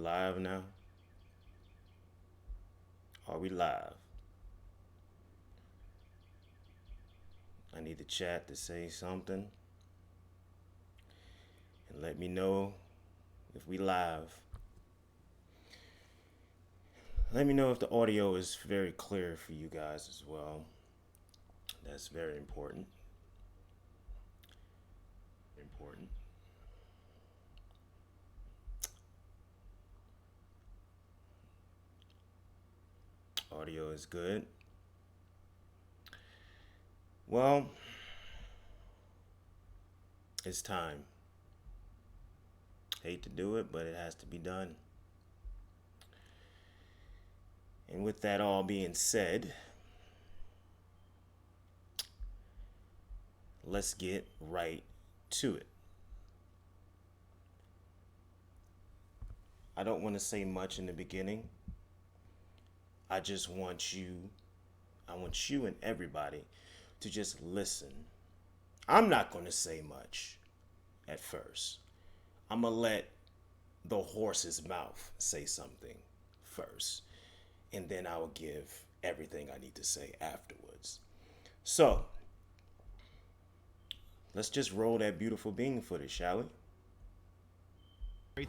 live now? Are we live? I need the chat to say something and let me know if we live. Let me know if the audio is very clear for you guys as well. That's very important. Important. Audio is good. Well, it's time. Hate to do it, but it has to be done. And with that all being said, let's get right to it. I don't want to say much in the beginning. I just want you and everybody to just listen. I'm not going to say much at first. I'm going to let the horse's mouth say something first. And then I will give everything I need to say afterwards. So, let's just roll that beautiful bean footage, shall we?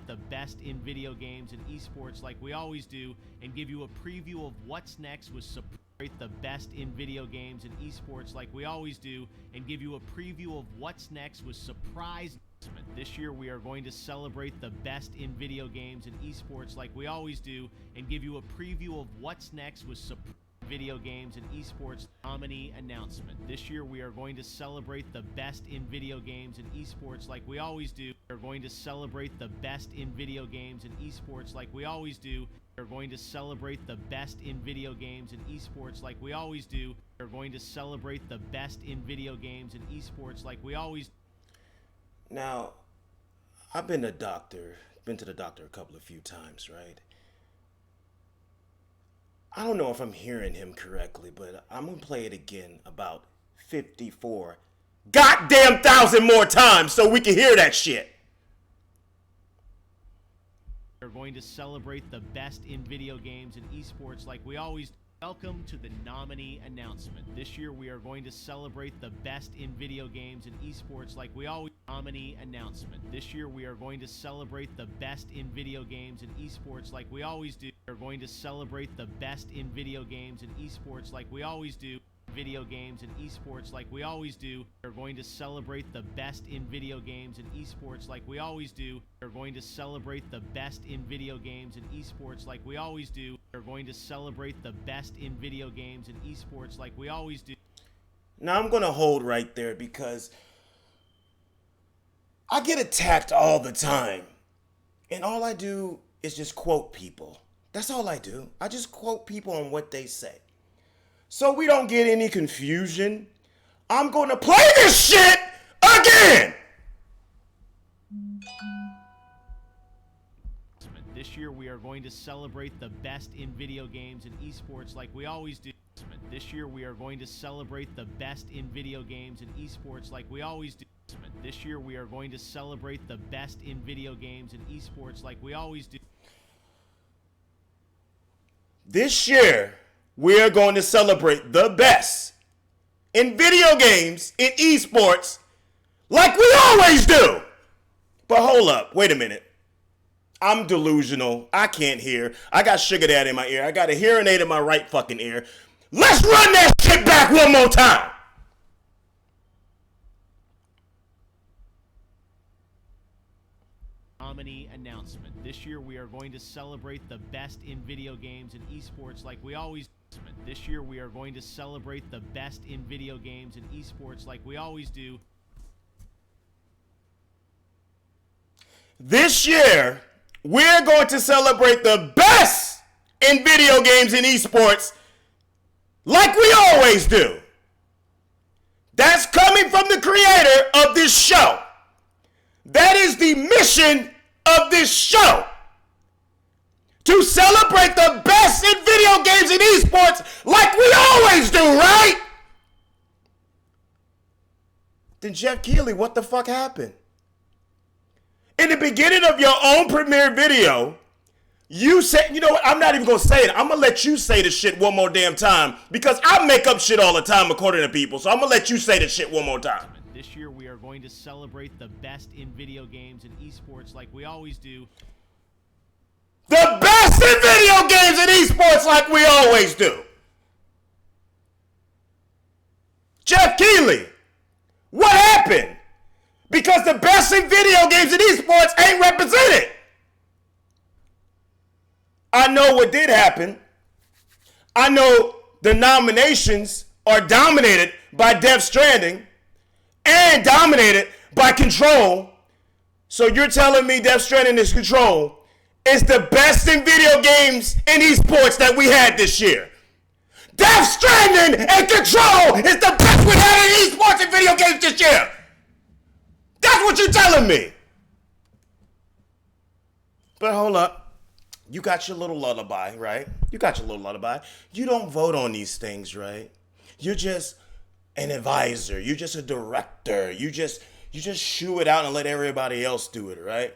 The best in video games and esports like we always do, and give you a preview of what's next with the best in video games and esports like we always do, and give you a preview of what's next with surprise. This year we are going to celebrate the best in video games and esports like we always do, and give you a preview of what's next with video games and esports nominee announcement. This year we are going to celebrate the best in video games and esports like we always do. We are going to celebrate the best in video games and esports like we always do. We are going to celebrate the best in video games and esports like we always do. We are going to celebrate the best in video games and esports like we always do. Now, I've been to the doctor a few times, right? I don't know if I'm hearing him correctly, but I'm going to play it again about 54 goddamn thousand more times so we can hear that shit. We're going to celebrate the best in video games and esports like we always do. Welcome to the nominee announcement. This year we are going to celebrate the best in video games and esports like we always do. Nominee announcement. This year we are going to celebrate the best in video games and esports like we always do. We are going to celebrate the best in video games and esports like we always do. Video games and esports like we always do. We are going to celebrate the best in video games and esports like we always do. We are going to celebrate the best in video games and esports like we always do. We are going to celebrate the best in video games and esports like we always do. Now I'm going to hold right there because I get attacked all the time. And all I do is just quote people. That's all I do. I just quote people on what they say. So we don't get any confusion, I'm going to play this shit again! This year we are going to celebrate the best in video games and esports like we always do. This year we are going to celebrate the best in video games and esports like we always do. This year we are going to celebrate the best in video games and esports like we always do. This year, we are going to celebrate the best in video games, in esports, like we always do. But hold up, wait a minute. I'm delusional. I can't hear. I got sugar daddy in my ear. I got a hearing aid in my right fucking ear. Let's run that shit back one more time. Nominee announcement. This year we are going to celebrate the best in video games and esports like we always do. This year we are going to celebrate the best in video games and esports like we always do. This year, we're going to celebrate the best in video games and esports like we always do. That's coming from the creator of this show. That is the mission of this show. To celebrate the best in video games and esports like we always do, right? Then Geoff Keighly, what the fuck happened? In the beginning of your own premiere video, You said, you know what? I'm not even going to say it. I'm going to let you say the shit one more damn time because I make up shit all the time according to people. So I'm going to let you say the shit one more time. This year we are going to celebrate the best in video games and esports like we always do. The best in video games and esports like we always do. Geoff Keighly, what happened? Because the best in video games and esports ain't represented. I know what did happen. I know the nominations are dominated by Death Stranding and dominated by Control. So you're telling me Death Stranding is Control is the best in video games and esports that we had this year. Death Stranding and Control is the best we had in esports and video games this year. That's what you're telling me. But hold up. You got your little lullaby, right? You got your little lullaby. You don't vote on these things, right? You're just an advisor. You're just a director. You just shoo it out and let everybody else do it, right?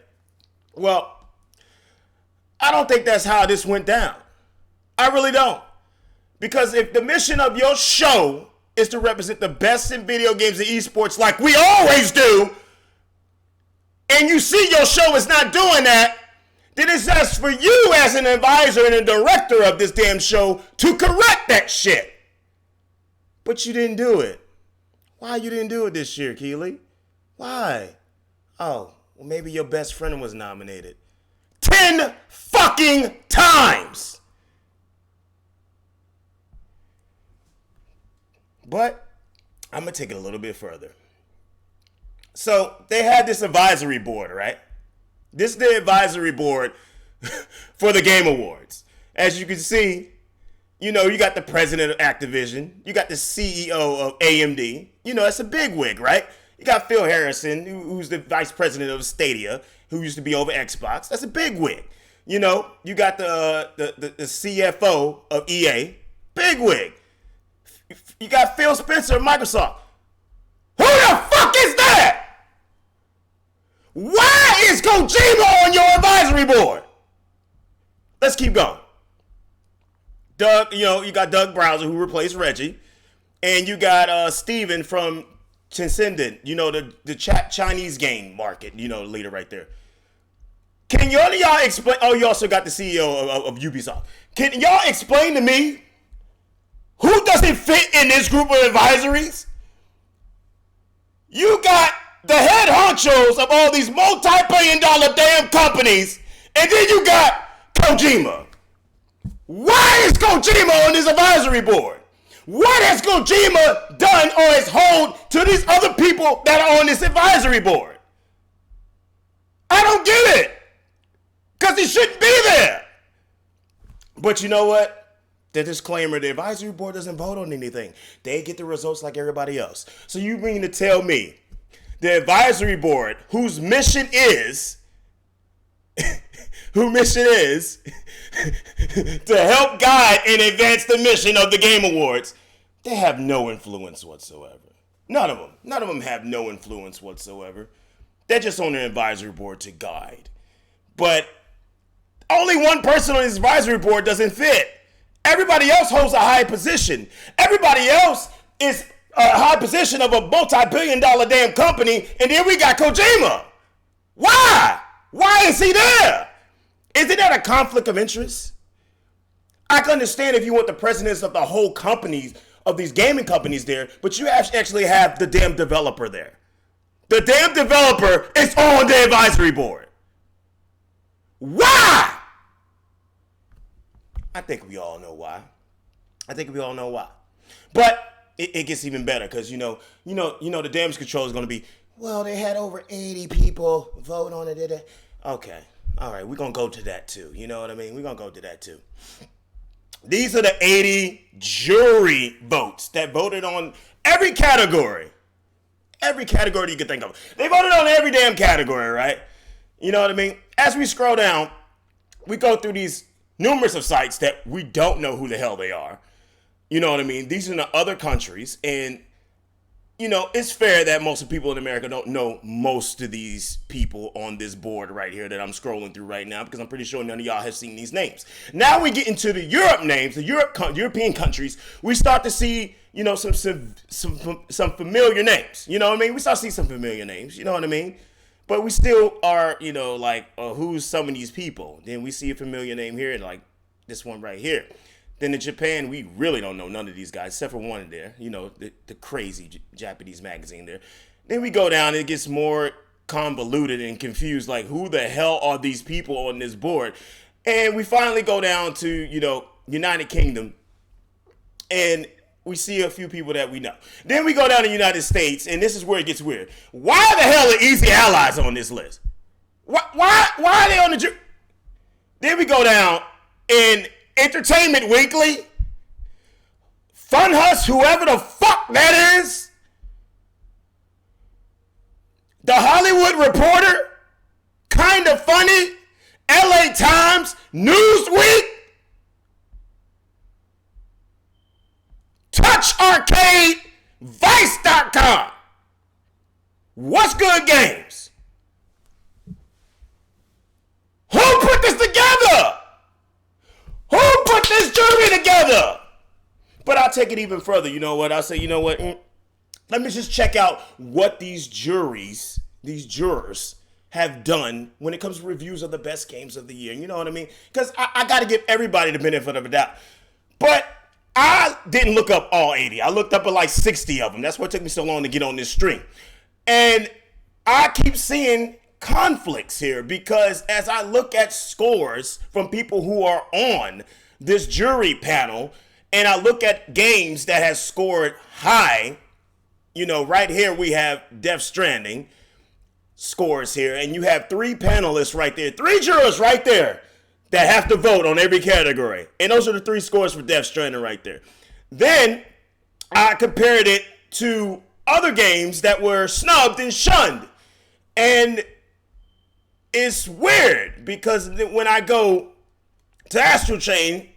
Well, I don't think that's how this went down. I really don't. Because if the mission of your show is to represent the best in video games and esports like we always do, and you see your show is not doing that, then it's just for you as an advisor and a director of this damn show to correct that shit. But you didn't do it. Why you didn't do it this year, Keighly? Why? Oh, well, maybe your best friend was nominated 10 fucking times. But I'm going to take it a little bit further. So they had this advisory board, right? This is the advisory board for the Game Awards. As you can see, you know, you got the president of Activision. You got the CEO of AMD. You know, it's a big wig, right? You got Phil Harrison, who's the vice president of Stadia, who used to be over Xbox. That's a big wig. You know, you got the CFO of EA. Big wig. You got Phil Spencer of Microsoft. Who the fuck is that? Why is Kojima on your advisory board? Let's keep going. Doug, you know, you got Doug Browser who replaced Reggie. And you got Steven from Tencent, you know, the Chinese game market, you know, the leader right there. Can y'all explain? Oh, you also got the CEO of Ubisoft. Can y'all explain to me who doesn't fit in this group of advisories? You got the head honchos of all these multi-billion-dollar damn companies, and then you got Kojima. Why is Kojima on this advisory board? What has Kojima done or is hold to these other people that are on this advisory board? I don't get it. Because he shouldn't be there. But you know what? The disclaimer, the advisory board doesn't vote on anything. They get the results like everybody else. So you mean to tell me the advisory board, whose mission is to help guide and advance the mission of the Game Awards, they have no influence whatsoever. None of them have no influence whatsoever. They're just on the advisory board to guide. But only one person on this advisory board doesn't fit. Everybody else holds a high position. Everybody else is a high position of a multi-billion-dollar damn company, and then we got Kojima. Why? Why is he there? Isn't that a conflict of interest? I can understand if you want the presidents of the whole companies, of these gaming companies there, but you actually have the damn developer there. The damn developer is on the advisory board. Why? I think we all know why. But it gets even better because you know the damage control is going to be, well, they had over 80 people vote on it. Okay. All right, we're going to go to that too. You know what I mean? We're going to go to that too. These are the 80 jury votes that voted on every category. Every category you can think of. They voted on every damn category, right? You know what I mean? As we scroll down, we go through these numerous of sites that we don't know who the hell they are. You know what I mean? These are in the other countries. And, it's fair that most of the people in America don't know most of these people on this board right here that I'm scrolling through right now, because I'm pretty sure none of y'all have seen these names. Now we get into the Europe names, the European countries. We start to see, some familiar names. You know what I mean? We start to see some familiar names. You know what I mean? But we still are, who's some of these people? Then we see a familiar name here, like this one right here. Then in Japan, we really don't know none of these guys, except for one in there, the crazy Japanese magazine there. Then we go down, and it gets more convoluted and confused, like who the hell are these people on this board? And we finally go down to, United Kingdom, and we see a few people that we know. Then we go down to the United States, and this is where it gets weird. Why the hell are Easy Allies on this list? Why are they on the jury? Then we go down, and Entertainment Weekly, Funhouse, whoever the fuck that is, The Hollywood Reporter, Kinda Funny, LA Times, Newsweek, Touch Arcade, Vice.com, What's Good Games. Who put this together? Who put this jury together? But I'll take it even further. You know what? I'll say, let me just check out what these jurors have done when it comes to reviews of the best games of the year. You know what I mean? Because I got to give everybody the benefit of the doubt. But I didn't look up all 80. I looked up at like 60 of them. That's what took me so long to get on this stream. And I keep seeing conflicts here, because as I look at scores from people who are on this jury panel, and I look at games that has scored high, right here we have Death Stranding scores here, and you have 3 panelists right there, 3 jurors right there that have to vote on every category. And those are the 3 scores for Death Stranding right there. Then I compared it to other games that were snubbed and shunned. And it's weird, because when I go to Astral Chain,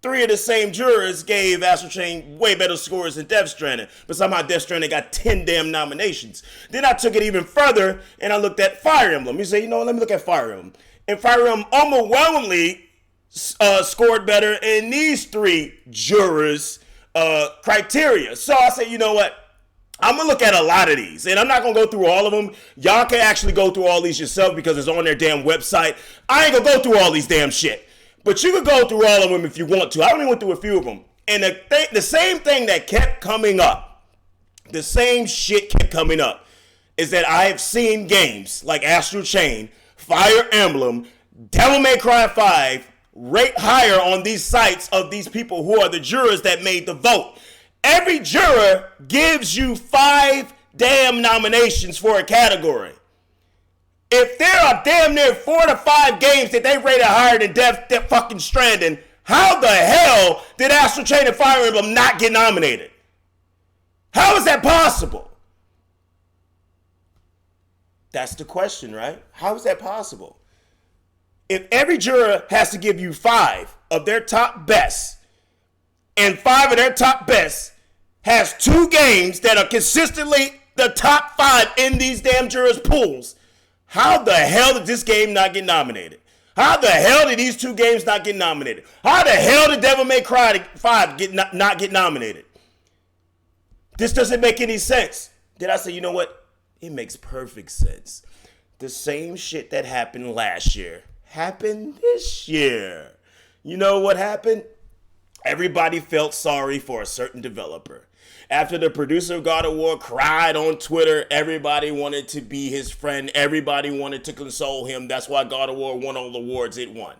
3 of the same jurors gave Astral Chain way better scores than Death Stranding, but somehow Death Stranding got 10 damn nominations. Then I took it even further, and I looked at Fire Emblem. You say, let me look at Fire Emblem. And Fire Emblem overwhelmingly scored better in these 3 jurors' criteria. So I said, you know what? I'm going to look at a lot of these, and I'm not going to go through all of them. Y'all can actually go through all these yourself, because it's on their damn website. I ain't going to go through all these damn shit. But you can go through all of them if you want to. I only went through a few of them. And the same thing that kept coming up, the same shit kept coming up, is that I have seen games like Astral Chain, Fire Emblem, Devil May Cry 5 rate higher on these sites of these people who are the jurors that made the vote. Every juror gives you 5 damn nominations for a category. If there are damn near 4 to 5 games that they rated higher than Death fucking Stranding, how the hell did Astral Chain and Fire Emblem not get nominated? How is that possible? That's the question, right? How is that possible? If every juror has to give you 5 of their top best, and 5 of their top best has 2 games that are consistently the top 5 in these damn jurors' pools, how the hell did this game not get nominated? How the hell did these 2 games not get nominated? How the hell did Devil May Cry 5 not get nominated? This doesn't make any sense. Then I say, you know what? It makes perfect sense. The same shit that happened last year happened this year. You know what happened? Everybody felt sorry for a certain developer. After the producer of God of War cried on Twitter, everybody wanted to be his friend. Everybody wanted to console him. That's why God of War won all the awards it won.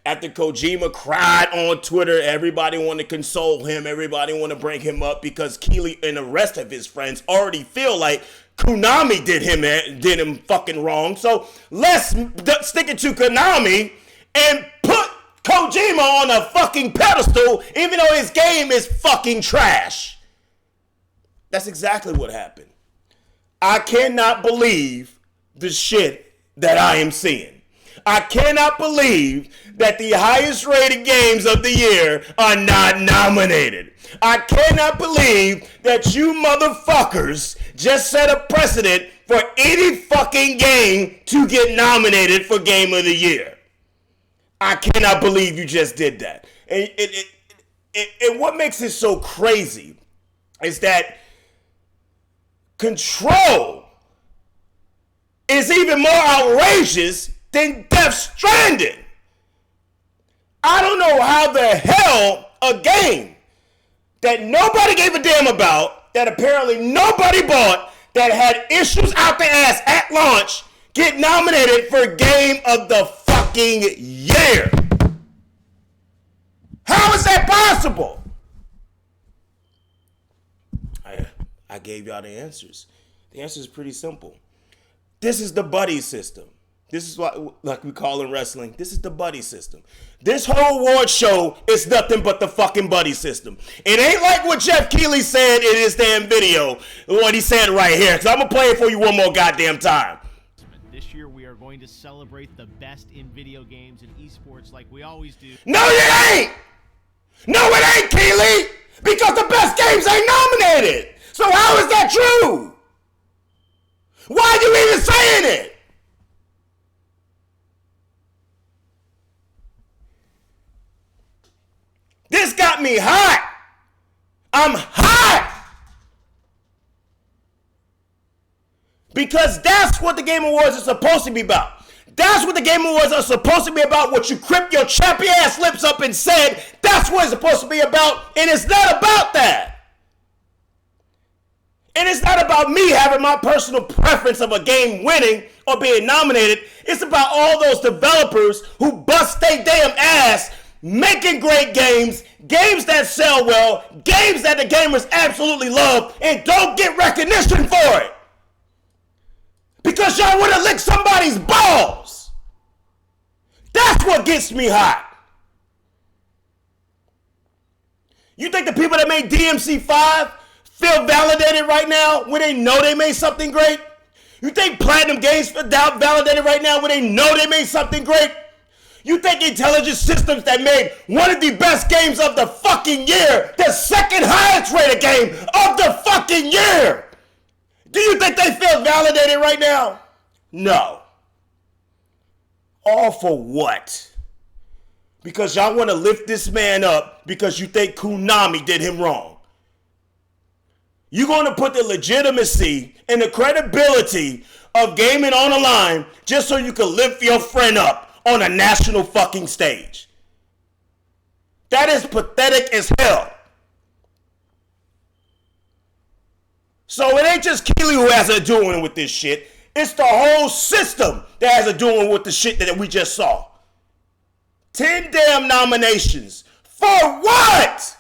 After Kojima cried on Twitter, everybody wanted to console him. Everybody wanted to bring him up because Keighly and the rest of his friends already feel like Konami did him fucking wrong. So let's stick it to Konami and put Kojima on a fucking pedestal, even though his game is fucking trash. That's exactly what happened. I cannot believe the shit that I am seeing. I cannot believe that the highest rated games of the year are not nominated. I cannot believe that you motherfuckers just set a precedent for any fucking game to get nominated for Game of the Year. I cannot believe you just did that. And what makes it so crazy is that Control is even more outrageous than Death Stranding. I don't know how the hell a game that nobody gave a damn about, that apparently nobody bought, that had issues out the ass at launch, get nominated for Game of the fucking Year. How is that possible? I gave y'all the answers. The answer is pretty simple. This is the buddy system. This is what, like we call in wrestling, this is the buddy system. This whole award show is nothing but the fucking buddy system. It ain't like what Geoff Keighly said in his damn video, what he said right here, because I'm going to play it for you one more goddamn time. This year we are going to celebrate the best in video games and esports like we always do. No, it ain't! No, it ain't, Keighly! Because the best games ain't nominated! So how is that true? Why are you even saying it? This got me hot. I'm hot. Because that's what the Game Awards are supposed to be about. That's what the Game Awards are supposed to be about. What you crimped your chappy ass lips up and said, that's what it's supposed to be about. And it's not about that. And it's not about me having my personal preference of a game winning or being nominated. It's about all those developers who bust their damn ass making great games, games that sell well, games that the gamers absolutely love, and don't get recognition for it. Because y'all want to lick somebody's balls. That's what gets me hot. You think the people that made DMC5 feel validated right now when they know they made something great? You think Platinum Games feel validated right now when they know they made something great? You think Intelligent Systems that made one of the best games of the fucking year, the second highest rated game of the fucking year, do you think they feel validated right now? No. All for what? Because y'all want to lift this man up because you think Konami did him wrong. You're going to put the legitimacy and the credibility of gaming on the line just so you can lift your friend up on a national fucking stage. That is pathetic as hell. So it ain't just Keighly who has a doing with this shit. It's the whole system that has a doing with the shit that we just saw. 10 damn nominations. For what?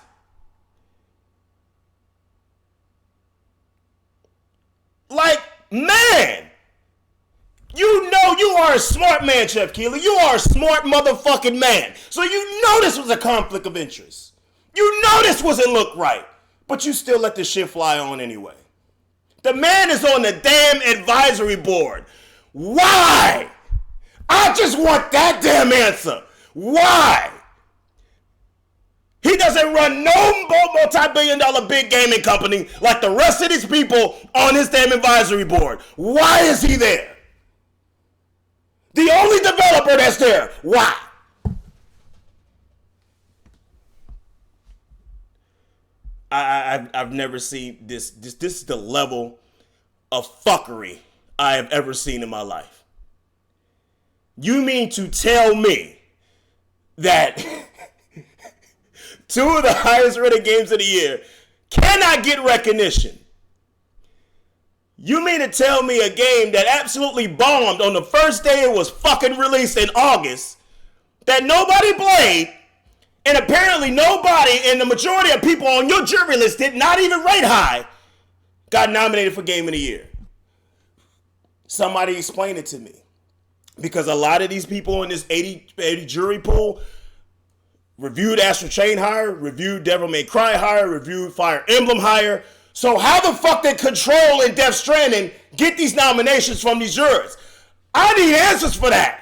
Like, man. You know you are a smart man, Geoff Keighly. You are a smart motherfucking man. So you know this was a conflict of interest. You know this wasn't look right. But you still let this shit fly on anyway. The man is on the damn advisory board. Why? I just want that damn answer. Why? He doesn't run no multi-billion-dollar big gaming company like the rest of these people on his damn advisory board. Why is he there? The only developer that's there. Why? I've never seen this. This is the level of fuckery I have ever seen in my life. You mean to tell me that two of the highest rated games of the year cannot get recognition? You mean to tell me a game that absolutely bombed on the first day it was fucking released in August, that nobody played, and apparently nobody, and the majority of people on your jury list did not even rate high, got nominated for Game of the Year? Somebody explain it to me. Because a lot of these people in this 80 jury pool reviewed Astral Chain higher, reviewed Devil May Cry higher, reviewed Fire Emblem higher. So how the fuck did Control and Death Stranding get these nominations from these jurors? I need answers for that.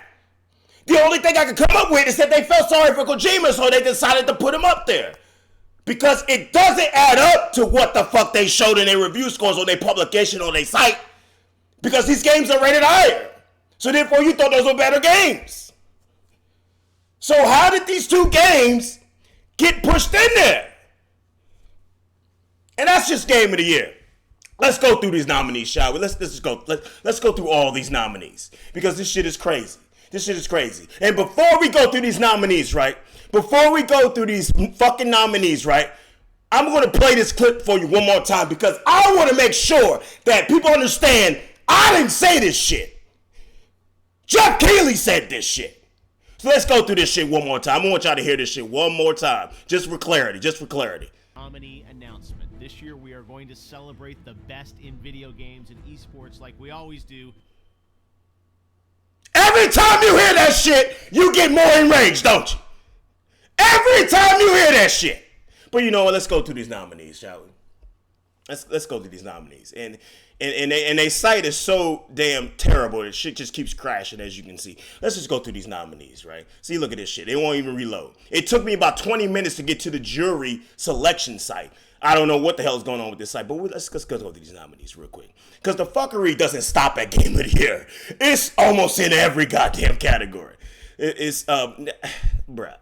The only thing I could come up with is that they felt sorry for Kojima, so they decided to put him up there. Because it doesn't add up to what the fuck they showed in their review scores on their publication on their site. Because these games are rated higher. So therefore you thought those were better games. So how did these two games get pushed in there? And that's just game of the year. Let's go through these nominees, shall we? Let's go through all these nominees. Because this shit is crazy. This shit is crazy. And before we go through these nominees, right? Before we go through these fucking nominees, right? I'm going to play this clip for you one more time because I want to make sure that people understand I didn't say this shit. Geoff Keighly said this shit. So let's go through this shit one more time. I want y'all to hear this shit one more time. Just for clarity. Nominee announcement. This year we are going to celebrate the best in video games and esports like we always do. Every time you hear that shit, you get more enraged, don't you? Every time you hear that shit. But you know what? Let's go through these nominees, shall we? Let's go through these nominees. And they site is so damn terrible that shit just keeps crashing, as you can see. Let's just go through these nominees, right? See, look at this shit. They won't even reload. It took me about 20 minutes to get to the jury selection site. I don't know what the hell is going on with this site, but let's go through these nominees real quick. Because the fuckery doesn't stop at Game of the Year. It's almost in every goddamn category. It's, bruh,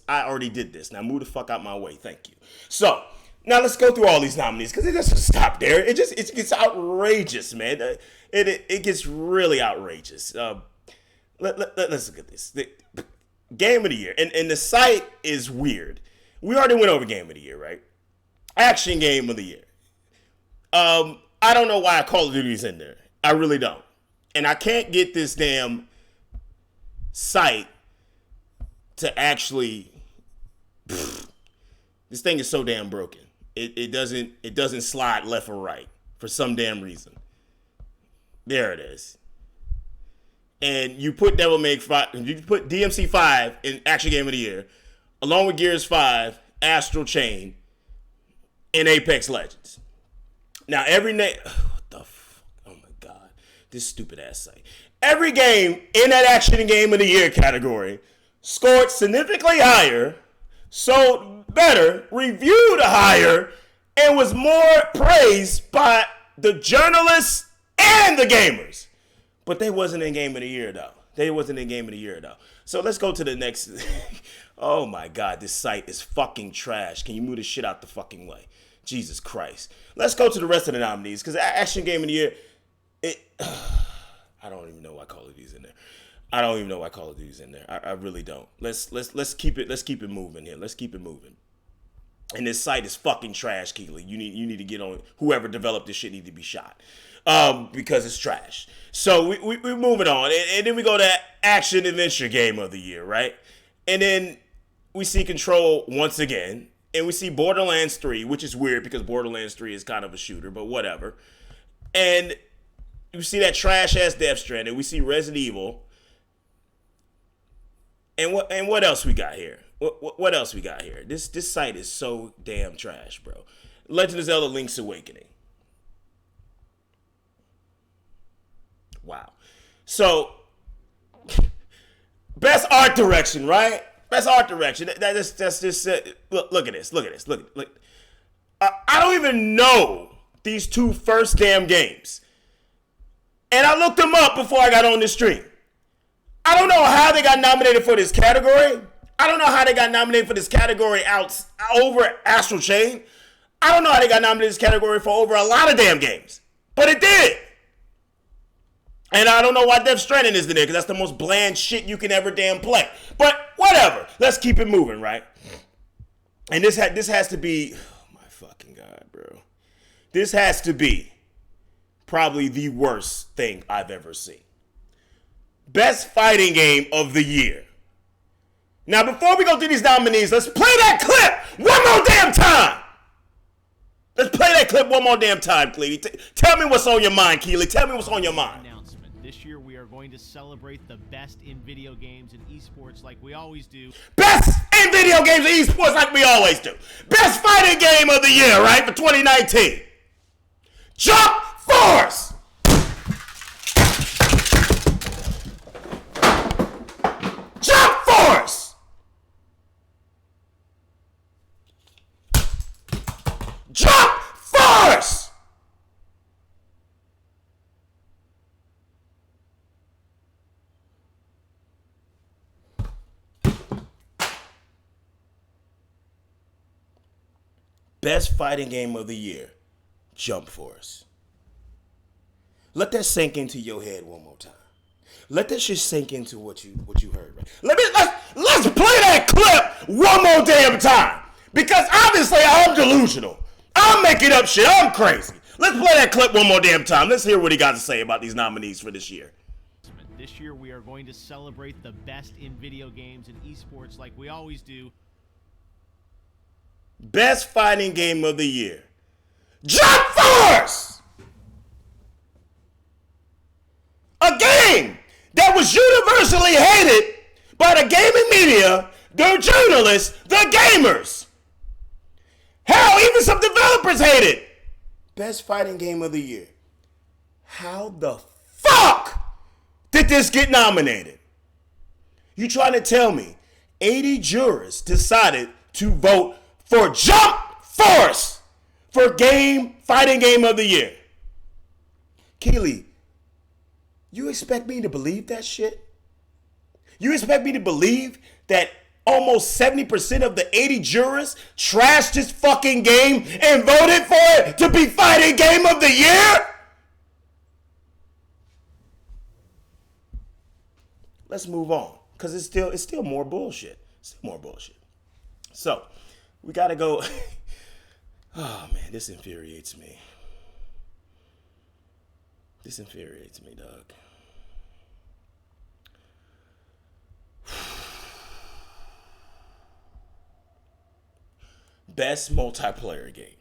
I already did this. Now move the fuck out my way. Thank you. So, now let's go through all these nominees because it doesn't stop there. It gets outrageous, man. It gets really outrageous. Let's look at this. The Game of the Year. And the site is weird. We already went over Game of the Year, right? Action Game of the Year. I don't know why Call of Duty's in there. I really don't. And I can't get this damn site to actually... This thing is so damn broken. It doesn't slide left or right for some damn reason. There it is. And you put Devil May Cry, you put DMC 5 in Action Game of the Year, along with Gears 5, Astral Chain, and Apex Legends. Now every what the fuck? Oh my god, this stupid ass site. Every game in that Action Game of the Year category scored significantly higher, sold better, reviewed higher, and was more praised by the journalists and the gamers. But they wasn't in Game of the Year though. So let's go to the next. Oh my god, this site is fucking trash. Can you move this shit out the fucking way? Jesus Christ. Let's go to the rest of the nominees because Action Game of the Year, I don't even know why Call of Duty's in there. I really don't. Let's keep it moving here. Let's keep it moving. And this site is fucking trash, Keighley. You need to get on. Whoever developed this shit need to be shot. Because it's trash. So we're moving on. And then we go to Action Adventure Game of the Year, right? And then we see Control once again. And we see Borderlands 3, which is weird because Borderlands 3 is kind of a shooter, but whatever. And we see that trash-ass Death Stranding. We see Resident Evil. And what else we got here? What else we got here? This site is so damn trash, bro. Legend of Zelda Link's Awakening. Wow. So, best art direction, right? Best art direction. That's just look at this. Look. I don't even know these two first damn games. And I looked them up before I got on this stream. I don't know how they got nominated for this category. I don't know how they got nominated for this category over Astral Chain. I don't know how they got nominated this category for over a lot of damn games. But it did. And I don't know why Death Stranding is in there, because that's the most bland shit you can ever damn play. But whatever. Let's keep it moving, right? And this has to be... Oh my fucking God, bro. This has to be probably the worst thing I've ever seen. Best fighting game of the year. Now, before we go through these nominees, let's play that clip one more damn time. Let's play that clip one more damn time, Keely. Tell me what's on your mind, Keely. Tell me what's on your mind. Announcement. This year we are going to celebrate the best in video games and esports like we always do. Best in video games and esports like we always do. Best fighting game of the year, right, for 2019. Jump Force! Best fighting game of the year. Jump Force. Let that sink into your head one more time. Let that shit sink into what you heard. Right? Let's play that clip one more damn time. Because obviously I'm delusional. I'm making up shit. I'm crazy. Let's play that clip one more damn time. Let's hear what he got to say about these nominees for this year. This year we are going to celebrate the best in video games and esports like we always do. Best fighting game of the year. Jump Force! A game that was universally hated by the gaming media, the journalists, the gamers. Hell, even some developers hate it. Best fighting game of the year. How the fuck did this get nominated? You trying to tell me 80 jurors decided to vote for Jump Force for fighting game of the year? Keighly, you expect me to believe that shit? You expect me to believe that almost 70% of the 80 jurors trashed this fucking game and voted for it to be fighting game of the year? Let's move on, because it's still more bullshit. Still more bullshit. So, we gotta go. Oh man, this infuriates me. This infuriates me, dog. Best multiplayer game.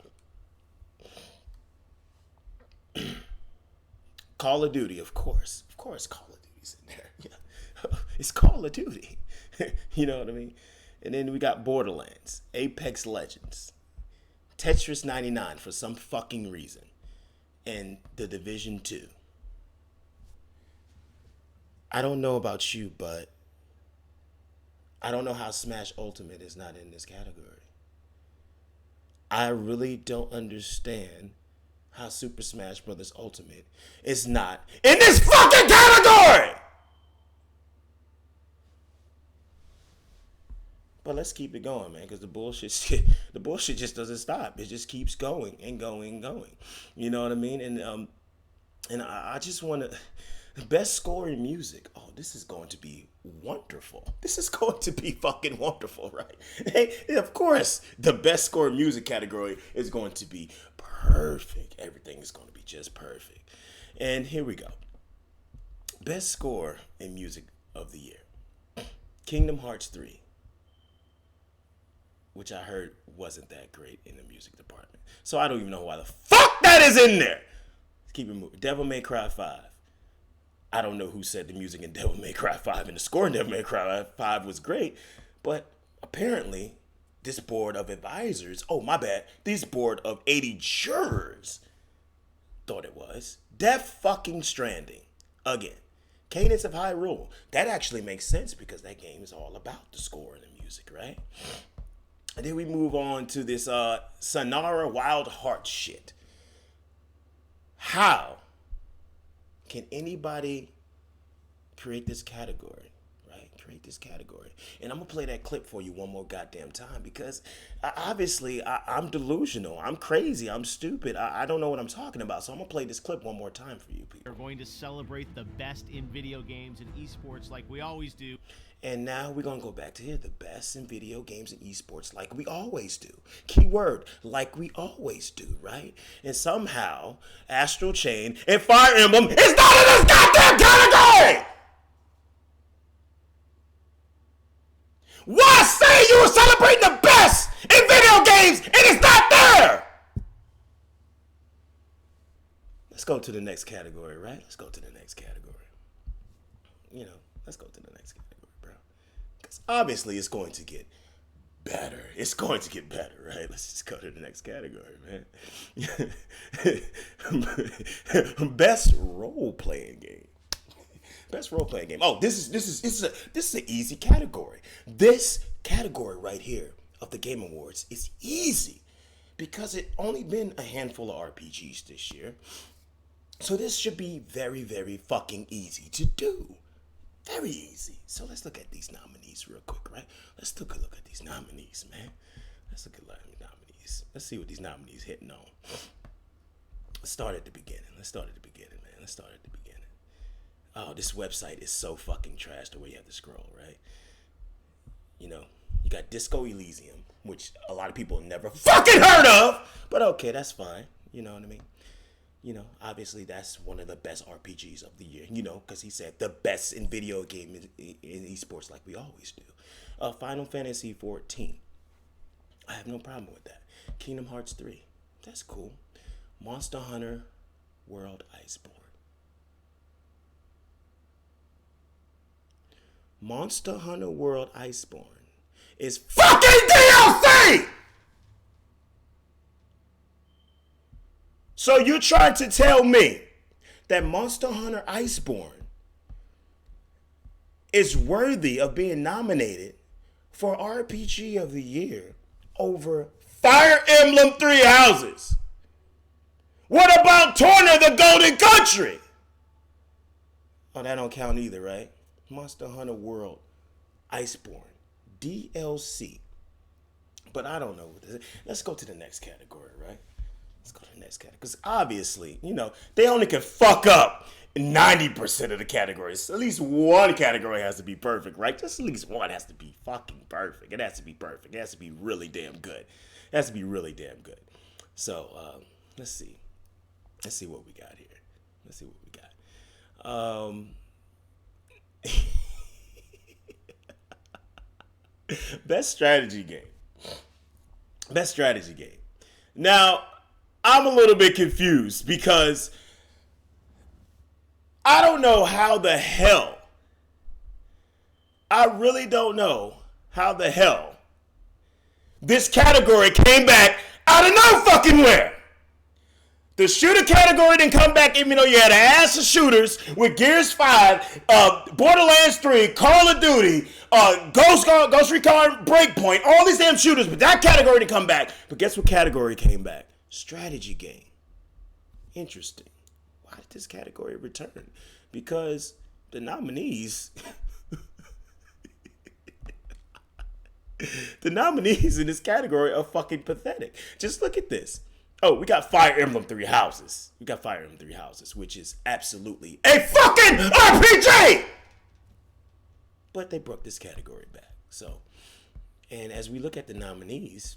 Call of Duty, of course. Of course Call of Duty's in there. Yeah. It's Call of Duty. You know what I mean? And then we got Borderlands, Apex Legends, Tetris 99 for some fucking reason, and The Division 2. I don't know about you, but I don't know how Smash Ultimate is not in this category. I really don't understand how Super Smash Bros. Ultimate is not in this fucking category! But let's keep it going, man, because the bullshit just doesn't stop. It just keeps going and going and going. You know what I mean? And I just want to... Best score in music. Oh, this is going to be wonderful. This is going to be fucking wonderful, right? Hey, of course, the best score in music category is going to be perfect. Everything is going to be just perfect. And here we go. Best score in music of the year. Kingdom Hearts 3. Which I heard wasn't that great in the music department. So I don't even know why the fuck that is in there. Let's keep it moving. Devil May Cry 5. I don't know who said the music in Devil May Cry 5 and the score in Devil May Cry 5 was great, but apparently this board of advisors, this board of 80 jurors thought it was. Death fucking Stranding. Again, Cadence of Hyrule. That actually makes sense because that game is all about the score and the music, right? And then we move on to this Sonara Wild Heart shit. How can anybody create this category, right? Create this category. And I'm going to play that clip for you one more goddamn time because obviously I'm delusional. I'm crazy. I'm stupid. I don't know what I'm talking about. So I'm going to play this clip one more time for you people. We're going to celebrate the best in video games and esports like we always do. And now we're going to go back to here, the best in video games and esports like we always do. Keyword, like we always do, right? And somehow, Astral Chain and Fire Emblem is not in this goddamn category! Why say you were celebrating the best in video games and it's not there? Let's go to the next category, right? Let's go to the next category. Let's go to the next category, bro. Because obviously it's going to get better. It's going to get better, right? Let's just go to the next category, man. Best role-playing game. Best role-playing game. Oh, this is an easy category. This category right here of the Game Awards is easy because it only been a handful of RPGs this year. So this should be very, very fucking easy to do. Very easy. So let's look at these nominees real quick, right? Let's take a look at these nominees, man. Let's look at nominees. Let's see what these nominees hitting on. Let's start at the beginning, man. Let's start at the beginning. Oh, this website is so fucking trash the way you have to scroll, right? You know, you got Disco Elysium, which a lot of people never fucking heard of, but okay, that's fine. You know what I mean? You know, obviously that's one of the best RPGs of the year, you know, because he said the best in video game in esports like we always do. Final Fantasy 14. I have no problem with that. Kingdom Hearts 3. That's cool. Monster Hunter World Iceborne. Monster Hunter World Iceborne is fucking DLC! So you're trying to tell me that Monster Hunter Iceborne is worthy of being nominated for RPG of the Year over Fire Emblem Three Houses? What about Torna the Golden Country? Oh, that don't count either, right? Monster Hunter World Iceborne DLC. But I don't know what this is. Let's go to the next category, right? Let's go to the next category. Because obviously, you know, they only can fuck up 90% of the categories. At least one category has to be perfect, right? Just at least one has to be fucking perfect. It has to be perfect. It has to be really damn good. It has to be really damn good. So, let's see. Let's see what we got here. Let's see what we got. Best strategy game. Best strategy game. Now, I'm a little bit confused because I don't know how the hell. I really don't know how the hell this category came back out of no fucking where. The shooter category didn't come back even though you had an ass of shooters with Gears 5, Borderlands 3, Call of Duty, Ghost Recon Breakpoint, all these damn shooters, but that category didn't come back. But guess what category came back? Strategy game. Interesting. Why did this category return? Because the nominees, the nominees in this category are fucking pathetic. Just look at this. Oh, we got Fire Emblem Three Houses. We got Fire Emblem Three Houses, which is absolutely a fucking RPG! But they brought this category back. So, and as we look at the nominees,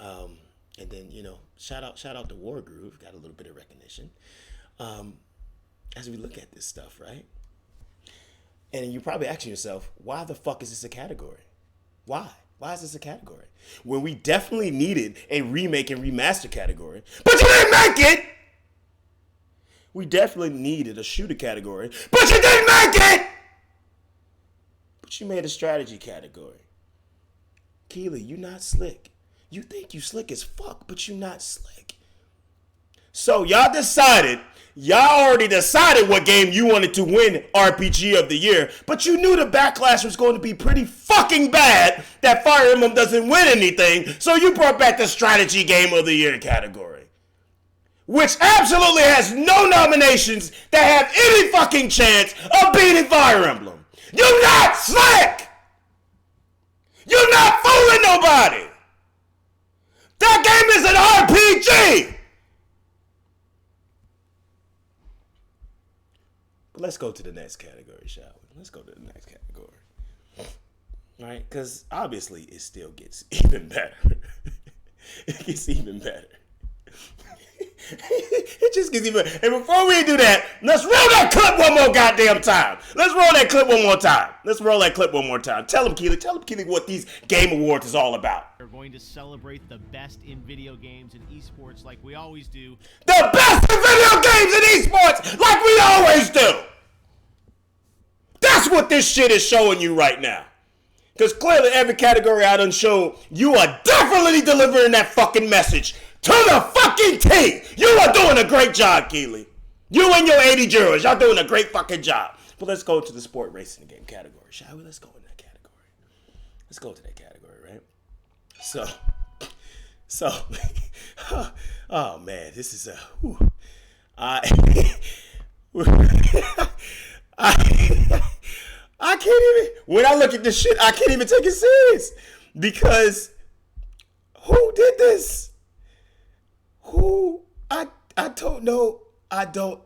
and then, you know, shout out to War Groove, got a little bit of recognition. As we look at this stuff, right? And you're probably asking yourself, why the fuck is this a category? Why? Why is this a category? When we definitely needed a remake and remaster category, but you didn't make it! We definitely needed a shooter category, but you didn't make it! But you made a strategy category. Keighly, you not slick. You think you slick as fuck, but you not slick. So y'all already decided what game you wanted to win RPG of the Year, but you knew the backlash was going to be pretty fucking bad that Fire Emblem doesn't win anything, so you brought back the Strategy Game of the Year category, which absolutely has no nominations that have any fucking chance of beating Fire Emblem. You're not slick! You're not fooling nobody! That game is an RPG! Let's go to the next category, shall we? Let's go to the next category. Right? Because obviously it still gets even better. It gets even better. It just gets even better. And before we do that, let's roll that clip one more goddamn time. Let's roll that clip one more time. Let's roll that clip one more time. Tell them, Keighly, what these game awards is all about. We're going to celebrate the best in video games and esports like we always do. The best in video games and esports like we always do. That's what this shit is showing you right now. Because clearly every category I done showed, you are definitely delivering that fucking message to the fucking T. You are doing a great job, Keighly. You and your 80 jurors, y'all doing a great fucking job. But let's go to the sport racing game category, shall we? Let's go in that category. Let's go to that category, right? So, oh man, this is I can't even, when I look at this shit, I can't even take it serious because Who did this? Who? I don't know. Oh,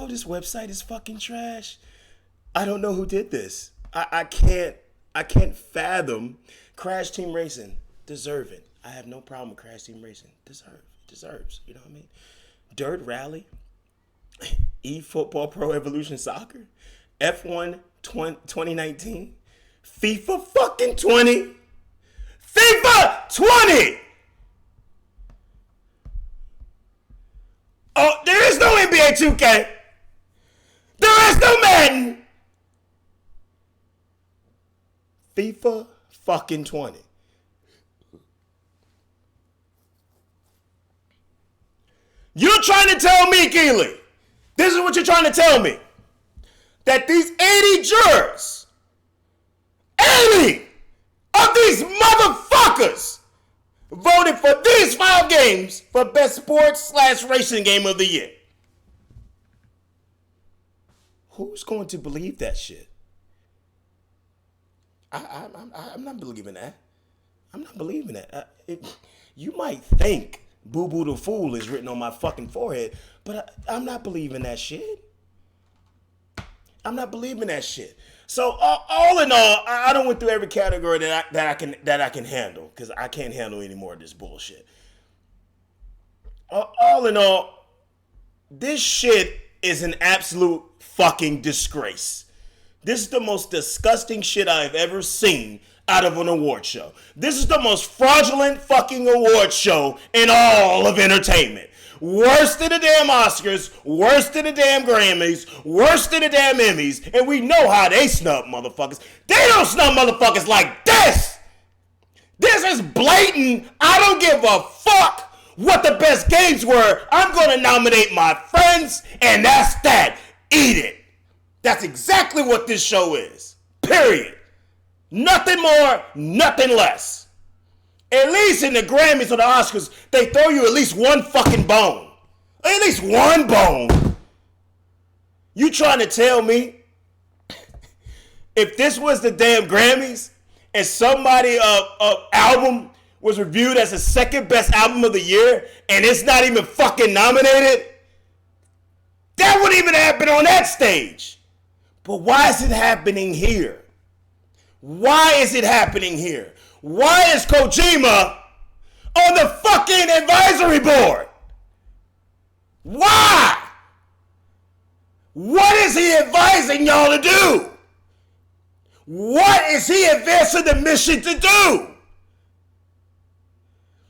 this website is fucking trash. I don't know who did this. I can't fathom. Crash Team Racing, deserve it. I have no problem with Crash Team Racing. Deserves. You know what I mean? Dirt Rally, eFootball Pro Evolution Soccer, F1 2019, FIFA fucking 20, FIFA 20. Oh, there is no NBA 2K. There is no Madden. FIFA fucking 20. You're trying to tell me, Keighly, this is what you're trying to tell me, that these 80 jurors, 80 of these motherfuckers voted for these 5 games for best sports/racing game of the year. Who's going to believe that shit? I'm not believing that. I'm not believing that. You might think Boo Boo the Fool is written on my fucking forehead, but I'm not believing that shit. I'm not believing that shit. So all in all, I done went through every category that I can handle, because I can't handle any more of this bullshit. All in all, this shit is an absolute fucking disgrace. This is the most disgusting shit I've ever seen out of an award show. This is the most fraudulent fucking award show in all of entertainment. Worse than the damn Oscars, worse than the damn Grammys, worse than the damn Emmys, and we know how they snub motherfuckers. They don't snub motherfuckers like this. This is blatant. I don't give a fuck what the best games were. I'm going to nominate my friends, and that's that. Eat it. That's exactly what this show is. Period. Nothing more, nothing less. At least in the Grammys or the Oscars, they throw you at least one fucking bone. At least one bone. You trying to tell me if this was the damn Grammys and somebody album was reviewed as the second best album of the year and it's not even fucking nominated? That wouldn't even happen on that stage. But why is it happening here? Why is it happening here? Why is Kojima on the fucking advisory board? Why? What is he advising y'all to do? What is he advancing the mission to do?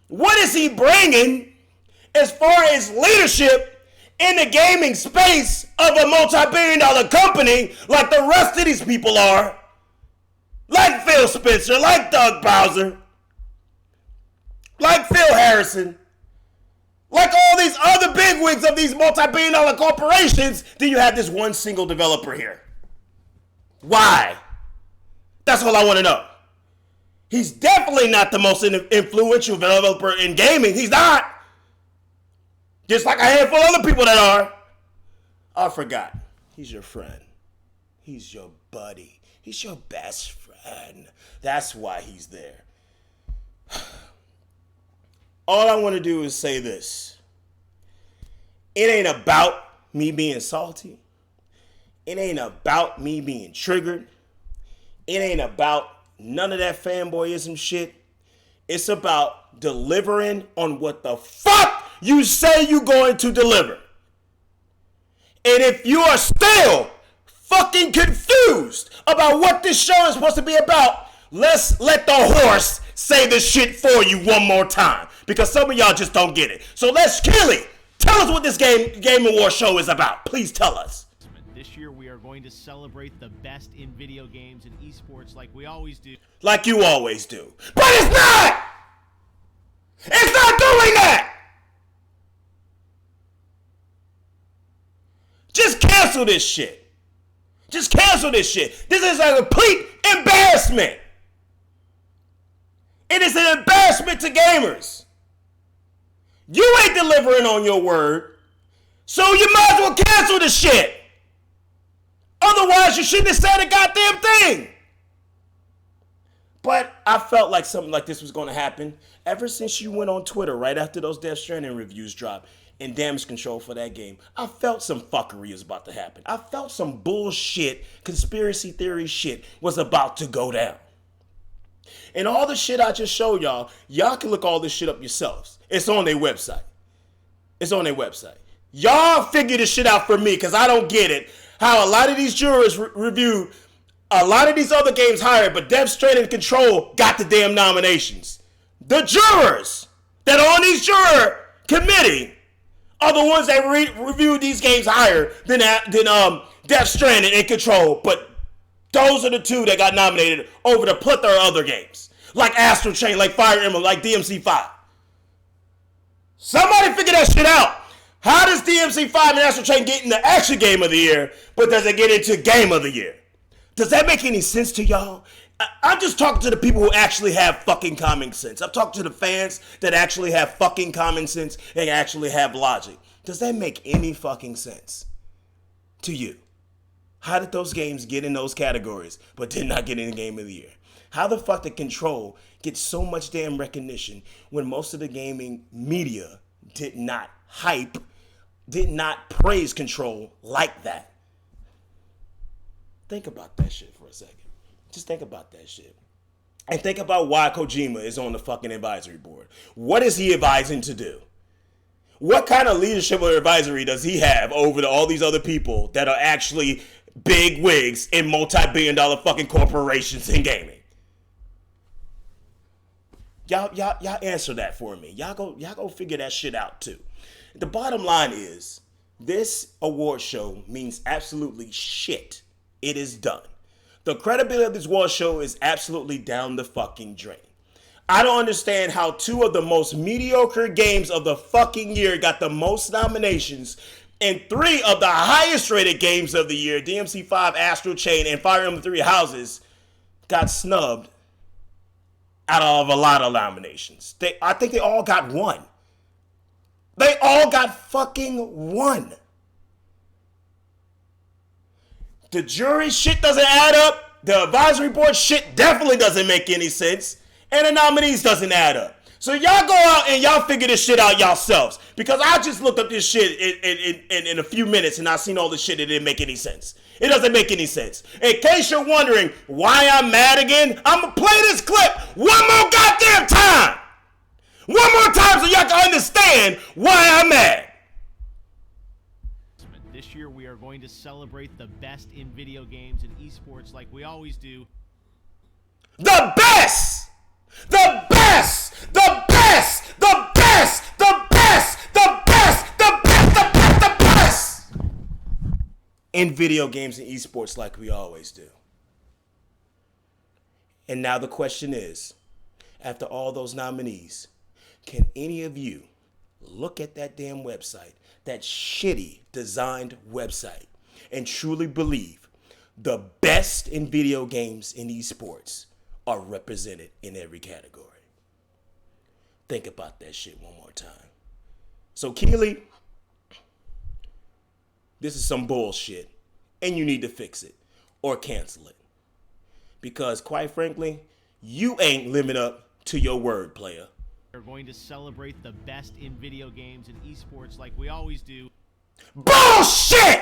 What is he bringing as far as leadership in the gaming space of a multi-billion-dollar company like the rest of these people are? Like Phil Spencer, like Doug Bowser, like Phil Harrison, like all these other bigwigs of these multi-billion-dollar corporations, do you have this one single developer here? Why? That's all I want to know. He's definitely not the most influential developer in gaming. He's not. Just like a handful of other people that are. I forgot. He's your friend. He's your buddy. He's your best friend. That's why he's there. All I want to do is say this. It ain't about me being salty. It ain't about me being triggered. It ain't about none of that fanboyism shit. It's about delivering on what the fuck you say you're going to deliver. And if you are still fucking confused about what this show is supposed to be about, let's let the horse say the shit for you one more time, because some of y'all just don't get it. So let's Keighly, tell us what this Game Award show is about. Please tell us. This year we are going to celebrate the best in video games and esports like we always do. Like you always do. But it's not! It's not doing that! Just cancel this shit. Just cancel this shit. This is a complete embarrassment. It is an embarrassment to gamers. You ain't delivering on your word, so you might as well cancel the shit. Otherwise, you shouldn't have said a goddamn thing. But I felt like something like this was going to happen ever since you went on Twitter right after those Death Stranding reviews dropped and damage control for that game. I felt some fuckery was about to happen. I felt some bullshit, conspiracy theory shit was about to go down. And all the shit I just showed y'all, y'all can look all this shit up yourselves. It's on their website. It's on their website. Y'all figure this shit out for me because I don't get it. How a lot of these jurors reviewed a lot of these other games higher, but Death Stranding Control got the damn nominations. The jurors that are on these juror committee are the ones that reviewed these games higher than Death Stranding and Control. But those are the two that got nominated over the plethora of other games. Like Astral Chain, like Fire Emblem, like DMC5. Somebody figure that shit out. How does DMC5 and Astral Chain get in the action game of the year, but does it get into game of the year? Does that make any sense to y'all? I'm just talking to the people who actually have fucking common sense. I'm talking to the fans that actually have fucking common sense and actually have logic. Does that make any fucking sense to you? How did those games get in those categories but did not get in the game of the year? How the fuck did Control get so much damn recognition when most of the gaming media did not praise Control like that? Think about that shit for a second. Just think about that shit. And think about why Kojima is on the fucking advisory board. What is he advising to do? What kind of leadership or advisory does he have over all these other people that are actually big wigs in multi-billion-dollar fucking corporations in gaming? Y'all answer that for me. Y'all go figure that shit out too. The bottom line is, this award show means absolutely shit. It is done. The credibility of this award show is absolutely down the fucking drain. I don't understand how two of the most mediocre games of the fucking year got the most nominations, and three of the highest rated games of the year, DMC5, Astral Chain, and Fire Emblem 3 Houses, got snubbed out of a lot of nominations. I think they all got one. They all got fucking one. The jury shit doesn't add up. The advisory board shit definitely doesn't make any sense. And the nominees doesn't add up. So y'all go out and y'all figure this shit out yourselves. Because I just looked up this shit in a few minutes and I seen all this shit that didn't make any sense. It doesn't make any sense. In case you're wondering why I'm mad again, I'm going to play this clip one more goddamn time. One more time so y'all can understand why I'm mad. This year we are going to celebrate the best in video games and esports like we always do. The best! The best! The best! The best! The best! The best! The best! The best! The best! In video games and esports like we always do. And now the question is, after all those nominees, can any of you look at that damn website, that shitty designed website, and truly believe the best in video games and esports are represented in every category? Think about that shit one more time. So Keighly, this is some bullshit, and you need to fix it or cancel it. Because quite frankly, you ain't living up to your word, player. We're going to celebrate the best in video games and esports like we always do. Bullshit!